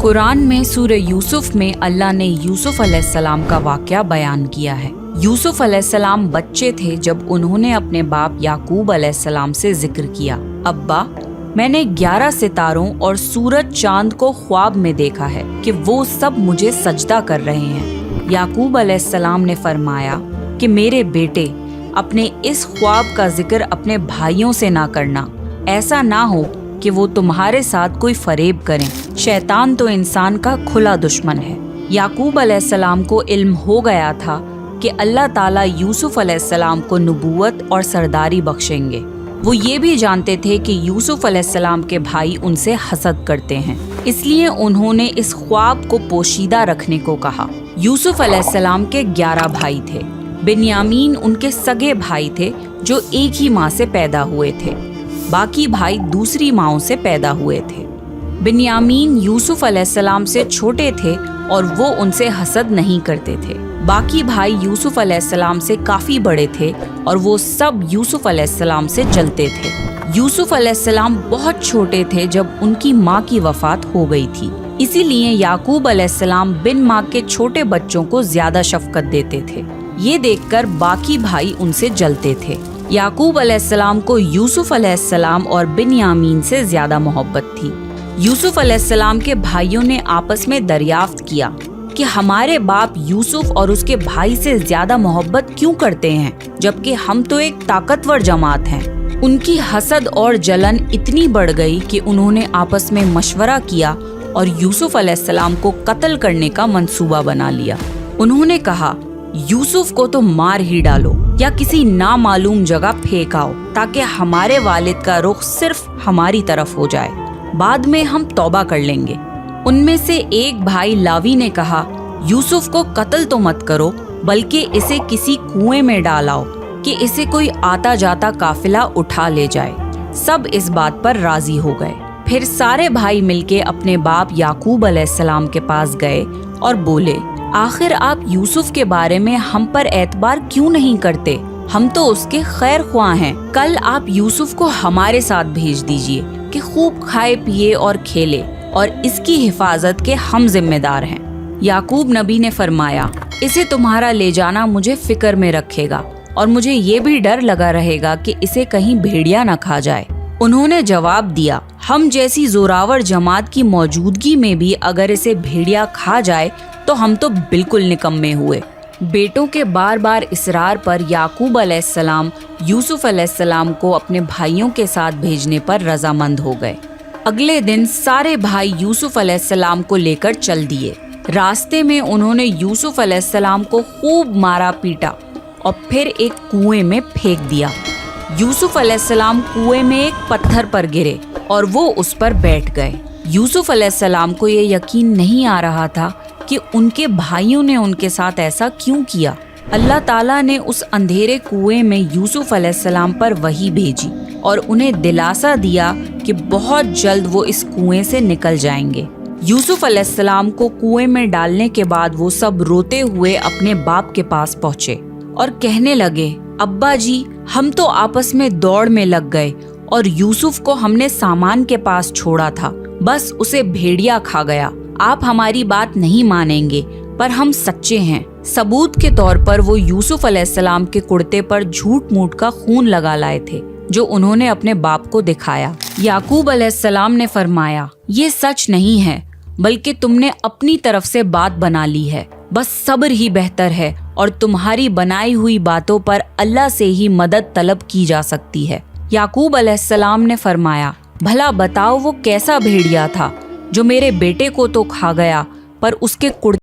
कुरान में सूरह यूसुफ में अल्लाह ने यूसुफ अलैहिस्सलाम का वाक़या बयान किया है। यूसुफ अलैहिस्सलाम बच्चे थे जब उन्होंने अपने बाप याकूब अलैहिस्सलाम से जिक्र किया, अब्बा मैंने 11 सितारों और सूरज चांद को ख्वाब में देखा है कि वो सब मुझे सजदा कर रहे हैं। याकूब अलैहिस्सलाम ने फरमाया कि मेरे बेटे, अपने इस ख्वाब का जिक्र अपने भाइयों से ना करना, ऐसा ना हो कि वो तुम्हारे साथ कोई फरेब करें। शैतान तो इंसान का खुला दुश्मन है। याकूब अलैहिस्सलाम को इल्म हो गया था कि अल्लाह ताला यूसुफ अलैहिस्सलाम को नबूवत और सरदारी बख्शेंगे। वो ये भी जानते थे कि यूसुफ अलैहिस्सलाम के भाई उनसे हसद करते हैं, इसलिए उन्होंने इस ख्वाब को पोशीदा रखने को कहा। यूसुफ अलैहिस्सलाम के 11 भाई थे। बिन्यामीन उनके सगे भाई थे जो एक ही माँ से पैदा हुए थे। बाकी भाई दूसरी माँओं से पैदा हुए थे। बिन्यामीन यूसुफ अलैहिस्सलाम से छोटे थे और वो उनसे हसद नहीं करते थे। बाकी भाई यूसुफ अलैहिस्सलाम से काफ़ी बड़े थे और वो सब यूसुफ अलैहिस्सलाम से जलते थे। यूसुफ अलैहिस्सलाम बहुत छोटे थे जब उनकी माँ की वफ़ात हो गई थी, इसीलिए याकूब अलैहिस्सलाम बिन माँ के छोटे बच्चों को ज़्यादा शफ़क़त देते थे। ये देखकर बाकी भाई उनसे जलते थे। याकूब अलैहिस्सलाम को यूसुफ अलैहिस्सलाम और बिन्यामीन से ज़्यादा मोहब्बत थी। यूसुफ अलैहिस्सलाम के भाइयों ने आपस में दरियाफ्त किया कि हमारे बाप यूसुफ और उसके भाई से ज़्यादा मोहब्बत क्यों करते हैं, जबकि हम तो एक ताकतवर जमात हैं। उनकी हसद और जलन इतनी बढ़ गई कि उन्होंने आपस में मशवरा किया और यूसुफ अलैहिस्सलाम को कत्ल करने का मंसूबा बना लिया। उन्होंने कहा, यूसुफ को तो मार ही डालो या किसी नामालूम जगह फेंक आओ ताकि हमारे वालिद का रुख सिर्फ हमारी तरफ हो जाए, बाद में हम तौबा कर लेंगे। उनमें से एक भाई लावी ने कहा, यूसुफ को कत्ल तो मत करो, बल्कि इसे किसी कुएं में डालाओ कि इसे कोई आता जाता काफिला उठा ले जाए। सब इस बात पर राजी हो गए। फिर सारे भाई मिलके अपने बाप याकूब अलैहिस्सलाम के पास गए और बोले, आखिर आप यूसुफ के बारे में हम पर एतबार क्यों नहीं करते? हम तो उसके खैर ख्वाह हैं। कल आप यूसुफ को हमारे साथ भेज दीजिए कि खूब खाए पिए और खेले, और इसकी हिफाजत के हम जिम्मेदार हैं। याकूब नबी ने फरमाया, इसे तुम्हारा ले जाना मुझे फिक्र में रखेगा और मुझे ये भी डर लगा रहेगा कि इसे कहीं भेड़िया न खा जाए। उन्होंने जवाब दिया, हम जैसी जोरावर जमात की मौजूदगी में भी अगर इसे भेड़िया खा जाए तो हम तो बिल्कुल निकम्मे हुए। बेटों के बार बार इसरार पर याकूब अलैहिस्सलाम यूसुफ अलैहिस्सलाम को अपने भाइयों के साथ भेजने पर रजामंद हो गए। अगले दिन सारे भाई यूसुफ अलैहिस्सलाम को लेकर चल दिए। रास्ते में उन्होंने यूसुफ अलैहिस्सलाम को खूब मारा पीटा और फिर एक कुएं में फेंक दिया। यूसुफ अलैहिस्सलाम कुएं में एक पत्थर पर गिरे और वो उस पर बैठ गए। यूसुफ अलैहिस्सलाम को ये यकीन नहीं आ रहा था कि उनके भाइयों ने उनके साथ ऐसा क्यों किया। अल्लाह ताला ने उस अंधेरे कुएं में यूसुफ अलैहिस्सलाम पर वही भेजी और उन्हें दिलासा दिया कि बहुत जल्द वो इस कुएं से निकल जाएंगे। यूसुफ अलैहिस्सलाम को कुएं में डालने के बाद वो सब रोते हुए अपने बाप के पास पहुंचे और कहने लगे, अब्बा जी, हम तो आपस में दौड़ में लग गए और यूसुफ को हमने सामान के पास छोड़ा था, बस उसे भेड़िया खा गया। आप हमारी बात नहीं मानेंगे पर हम सच्चे हैं। सबूत के तौर पर वो यूसुफ अलैहिस्सलाम के कुर्ते पर झूठ मूठ का खून लगा लाए थे जो उन्होंने अपने बाप को दिखाया। याकूब अलैहिस्सलाम ने फरमाया, ये सच नहीं है, बल्कि तुमने अपनी तरफ से बात बना ली है। बस सब्र ही बेहतर है और तुम्हारी बनाई हुई बातों पर अल्लाह से ही मदद तलब की जा सकती है। याकूब अलैहिस्सलाम ने फरमाया, भला बताओ वो कैसा भेड़िया था जो मेरे बेटे को तो खा गया पर उसके कुर्ते